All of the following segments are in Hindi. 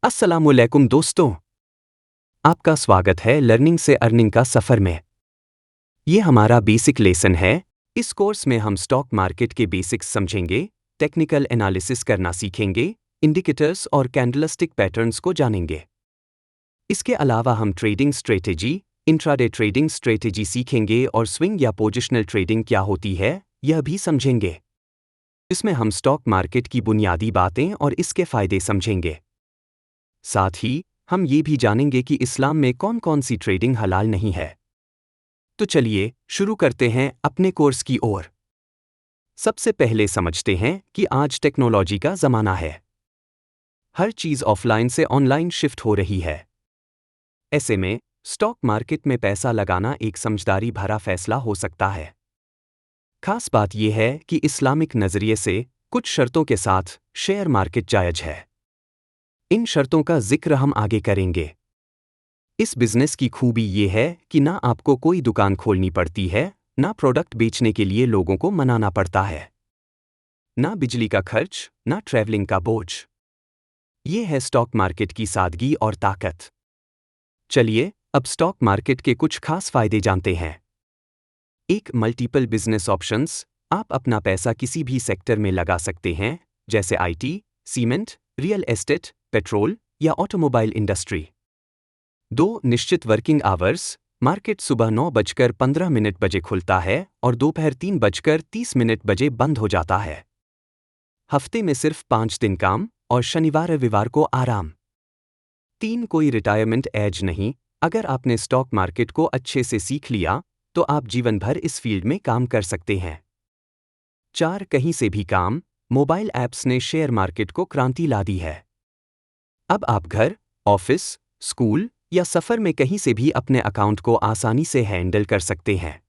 अस्सलामुअलैकुम दोस्तों, आपका स्वागत है लर्निंग से अर्निंग का सफ़र में। ये हमारा बेसिक लेसन है। इस कोर्स में हम स्टॉक मार्केट के बेसिक्स समझेंगे, टेक्निकल एनालिसिस करना सीखेंगे, इंडिकेटर्स और कैंडलस्टिक पैटर्न्स को जानेंगे। इसके अलावा हम trading strategy, intraday trading strategy सीखेंगे और स्विंग या पोजिशनल ट्रेडिंग क्या होती है, यह भी समझेंगे। इसमें हम स्टॉक मार्केट की बुनियादी बातें और इसके फ़ायदे समझेंगे। साथ ही हम ये भी जानेंगे कि इस्लाम में कौन कौन सी ट्रेडिंग हलाल नहीं है। तो चलिए शुरू करते हैं अपने कोर्स की ओर। सबसे पहले समझते हैं कि आज टेक्नोलॉजी का ज़माना है। हर चीज़ ऑफलाइन से ऑनलाइन शिफ्ट हो रही है। ऐसे में स्टॉक मार्केट में पैसा लगाना एक समझदारी भरा फैसला हो सकता है। खास बात यह है कि इस्लामिक नज़रिए से कुछ शर्तों के साथ शेयर मार्केट जायज़ है। इन शर्तों का जिक्र हम आगे करेंगे। इस बिजनेस की खूबी ये है कि ना आपको कोई दुकान खोलनी पड़ती है, ना प्रोडक्ट बेचने के लिए लोगों को मनाना पड़ता है, ना बिजली का खर्च, ना ट्रैवलिंग का बोझ। ये है स्टॉक मार्केट की सादगी और ताकत। चलिए अब स्टॉक मार्केट के कुछ खास फायदे जानते हैं। एक, मल्टीपल बिजनेस ऑप्शंस। आप अपना पैसा किसी भी सेक्टर में लगा सकते हैं, जैसे IT, cement, real estate, petrol या ऑटोमोबाइल इंडस्ट्री। 2, निश्चित वर्किंग आवर्स। मार्केट सुबह 9:15 बजे खुलता है और दोपहर 3:30 बजे बंद हो जाता है। हफ्ते में सिर्फ 5 दिन काम और शनिवार रविवार को आराम। 3, कोई रिटायरमेंट एज नहीं। अगर आपने स्टॉक मार्केट को अच्छे से सीख लिया तो आप जीवन भर इस फील्ड में काम कर सकते हैं। 4, कहीं से भी काम। मोबाइल ऐप्स ने शेयर मार्केट को क्रांति ला दी है। अब आप घर, ऑफिस, स्कूल या सफ़र में कहीं से भी अपने अकाउंट को आसानी से हैंडल कर सकते हैं।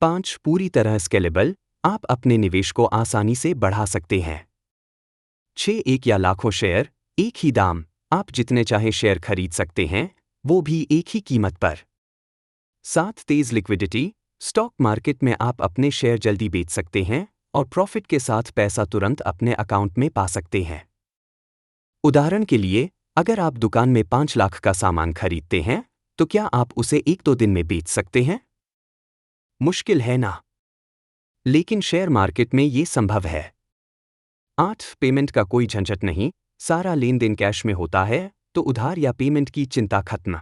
5, पूरी तरह स्केलेबल। आप अपने निवेश को आसानी से बढ़ा सकते हैं। 6, एक या लाखों शेयर, एक ही दाम। आप जितने चाहे शेयर खरीद सकते हैं, वो भी एक ही कीमत पर। 7, तेज लिक्विडिटी। स्टॉक मार्केट में आप अपने शेयर जल्दी बेच सकते हैं और प्रॉफिट के साथ पैसा तुरंत अपने अकाउंट में पा सकते हैं। उदाहरण के लिए, अगर आप दुकान में 5 लाख का सामान खरीदते हैं, तो क्या आप उसे 1-2 दिन में बेच सकते हैं? मुश्किल है ना? लेकिन शेयर मार्केट में ये संभव है। 8, पेमेंट का कोई झंझट नहीं। सारा लेन देन कैश में होता है, तो उधार या पेमेंट की चिंता खत्म।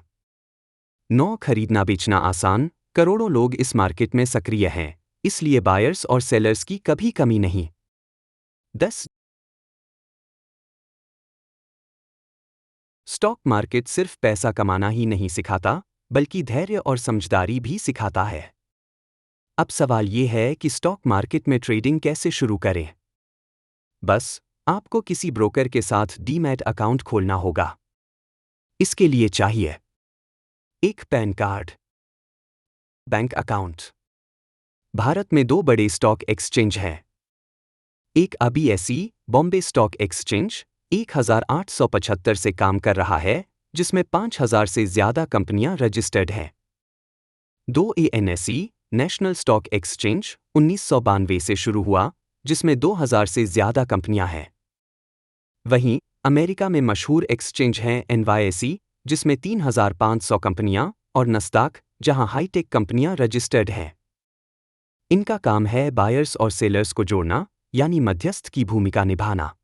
9, खरीदना बेचना आसान। करोड़ों लोग इस मार्केट में सक्रिय हैं, इसलिए बायर्स और सेलर्स की कभी कमी नहीं। 10, स्टॉक मार्केट सिर्फ पैसा कमाना ही नहीं सिखाता, बल्कि धैर्य और समझदारी भी सिखाता है। अब सवाल ये है कि स्टॉक मार्केट में ट्रेडिंग कैसे शुरू करें? बस आपको किसी ब्रोकर के साथ डीमैट अकाउंट खोलना होगा। इसके लिए चाहिए एक pan card, bank account. Bharat में 2 बड़े स्टॉक एक्सचेंज हैं। एक ABSE, बॉम्बे स्टॉक एक्सचेंज, 1875 से काम कर रहा है, जिसमें 5000 से ज्यादा कंपनियां रजिस्टर्ड हैं। 2, ANSE, नेशनल स्टॉक एक्सचेंज, 1992 से शुरू हुआ, जिसमें 2000 से ज्यादा कंपनियां हैं। वहीं अमेरिका में मशहूर एक्सचेंज हैं NYSE, जिसमें 3500 कंपनियां, और नस्दाक, जहां हाईटेक कंपनियां रजिस्टर्ड हैं। इनका काम है बायर्स और सेलर्स को जोड़ना, यानी मध्यस्थ की भूमिका निभाना।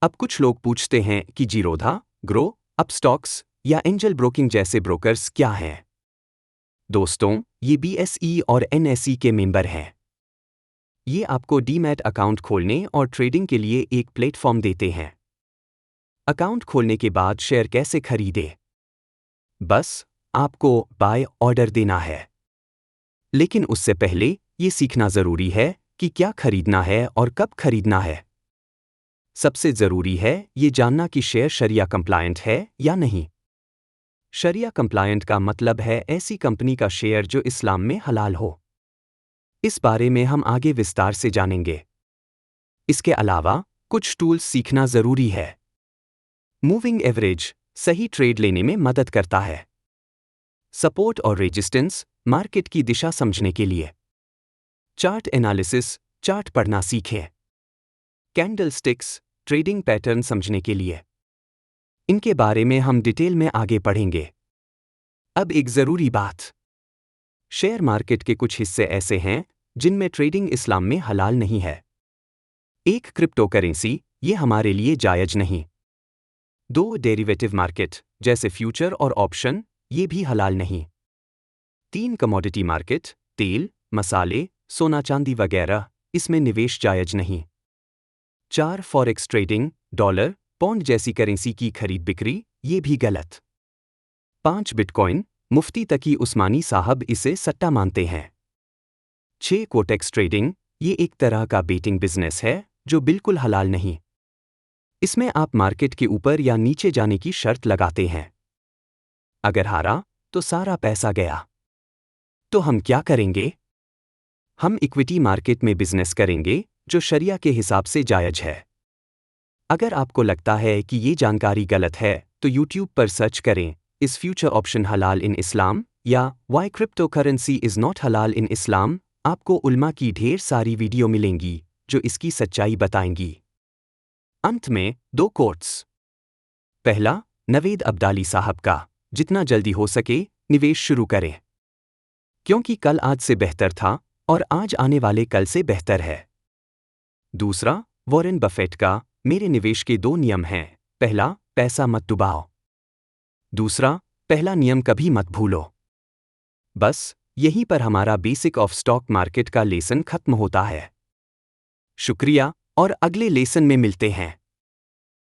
अब कुछ लोग पूछते हैं कि जीरोधा, ग्रो, अपस्टॉक्स या एंजल ब्रोकिंग जैसे ब्रोकर्स क्या हैं? दोस्तों, ये BSE और NSE के मेंबर हैं। ये आपको डीमैट अकाउंट खोलने और ट्रेडिंग के लिए एक प्लेटफॉर्म देते हैं। अकाउंट खोलने के बाद शेयर कैसे खरीदें? बस आपको बाय ऑर्डर देना है। लेकिन उससे पहले ये सीखना जरूरी है कि क्या खरीदना है और कब खरीदना है। सबसे जरूरी है ये जानना कि शेयर शरिया कंप्लायंट है या नहीं। शरिया कंप्लायंट का मतलब है ऐसी कंपनी का शेयर जो इस्लाम में हलाल हो। इस बारे में हम आगे विस्तार से जानेंगे। इसके अलावा कुछ टूल्स सीखना जरूरी है। मूविंग एवरेज सही ट्रेड लेने में मदद करता है। सपोर्ट और रेजिस्टेंस मार्केट की दिशा समझने के लिए। चार्ट एनालिसिस चार्ट पढ़ना सीखें। कैंडल स्टिक्स ट्रेडिंग पैटर्न समझने के लिए। इनके बारे में हम डिटेल में आगे पढ़ेंगे। अब एक जरूरी बात, शेयर मार्केट के कुछ हिस्से ऐसे हैं जिनमें ट्रेडिंग इस्लाम में हलाल नहीं है। एक क्रिप्टो करेंसी, ये हमारे लिए जायज नहीं। 2 डेरिवेटिव मार्केट जैसे फ्यूचर और ऑप्शन, ये भी हलाल नहीं। 3 कमोडिटी मार्केट, तेल, मसाले, सोना चांदी वगैरह, इसमें निवेश जायज नहीं। 4 फॉरेक्स ट्रेडिंग, डॉलर, पौंड जैसी करेंसी की खरीद बिक्री, ये भी गलत। 5 बिटकॉइन, मुफ्ती तकी उस्मानी साहब इसे सट्टा मानते हैं। 6 कोटेक्स ट्रेडिंग, ये एक तरह का बेटिंग बिजनेस है जो बिल्कुल हलाल नहीं। इसमें आप मार्केट के ऊपर या नीचे जाने की शर्त लगाते हैं। अगर हारा तो सारा पैसा गया। तो हम क्या करेंगे? हम इक्विटी मार्केट में बिजनेस करेंगे जो शरिया के हिसाब से जायज है। अगर आपको लगता है कि ये जानकारी गलत है तो यूट्यूब पर सर्च करें, इज फ्यूचर ऑप्शन हलाल इन इस्लाम या why crypto currency is not halal in इस्लाम। आपको उल्मा की ढेर सारी वीडियो मिलेंगी जो इसकी सच्चाई बताएंगी। अंत में 2 कोट्स। पहला, नवेद अब्दाली साहब का, जितना जल्दी हो सके निवेश शुरू करें, क्योंकि कल आज से बेहतर था और आज आने वाले कल से बेहतर है। दूसरा, वॉरेन बफेट का, मेरे निवेश के 2 नियम हैं। पहला, पैसा मत डुबाओ। दूसरा, पहला नियम कभी मत भूलो। बस यहीं पर हमारा बेसिक ऑफ स्टॉक मार्केट का लेसन खत्म होता है। शुक्रिया और अगले लेसन में मिलते हैं।